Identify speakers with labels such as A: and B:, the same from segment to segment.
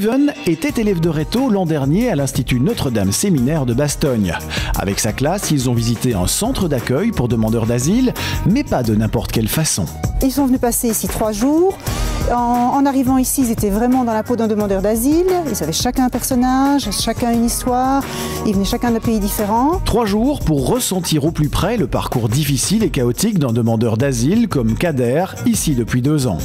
A: Steven était élève de réto l'an dernier à l'Institut Notre-Dame Séminaire de Bastogne. Avec sa classe, ils ont visité un centre d'accueil pour demandeurs d'asile, mais pas de n'importe quelle façon.
B: Ils sont venus passer ici 3 jours. En arrivant ici, ils étaient vraiment dans la peau d'un demandeur d'asile. Ils avaient chacun un personnage, chacun une histoire. Ils venaient chacun d'un pays différent.
A: 3 jours pour ressentir au plus près le parcours difficile et chaotique d'un demandeur d'asile comme Kader, ici depuis 2 ans.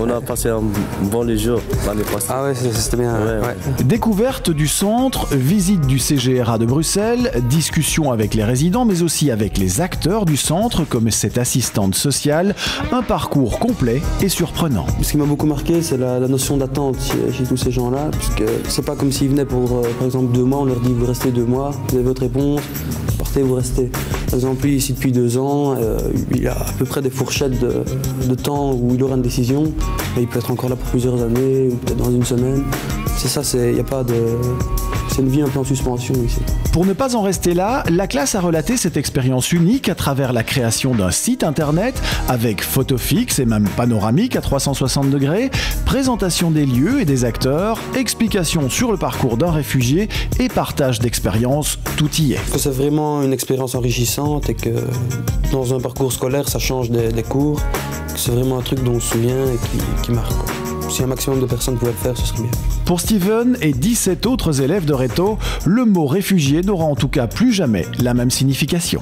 C: On a passé un bon jour l'année passée.
D: Ah ouais, c'était bien. Ouais.
A: Découverte du centre, visite du CGRA de Bruxelles, discussion avec les résidents mais aussi avec les acteurs du centre comme cette assistante sociale, un parcours complet et surprenant.
D: Ce qui m'a beaucoup marqué, c'est la notion d'attente chez tous ces gens-là, puisque c'est pas comme s'ils venaient pour, par exemple, 2 mois, on leur dit vous restez 2 mois, vous avez votre réponse, partez, vous restez. Par exemple, lui, ici depuis 2 ans, il a à peu près des fourchettes de temps où il aura une décision. Et il peut être encore là pour plusieurs années, ou peut-être dans une semaine. C'est ça, c'est une vie un peu en suspension ici.
A: Pour ne pas en rester là, la classe a relaté cette expérience unique à travers la création d'un site internet avec photos fixes et même panoramiques à 360 degrés, présentation des lieux et des acteurs, explication sur le parcours d'un réfugié et partage d'expériences, tout y est.
D: C'est vraiment une expérience enrichissante et que dans un parcours scolaire, ça change des cours. C'est vraiment un truc dont on se souvient et qui marque. Si un maximum de personnes pouvaient le faire, ce serait bien.
A: Pour Steven et 17 autres élèves de réto, le mot réfugié n'aura en tout cas plus jamais la même signification.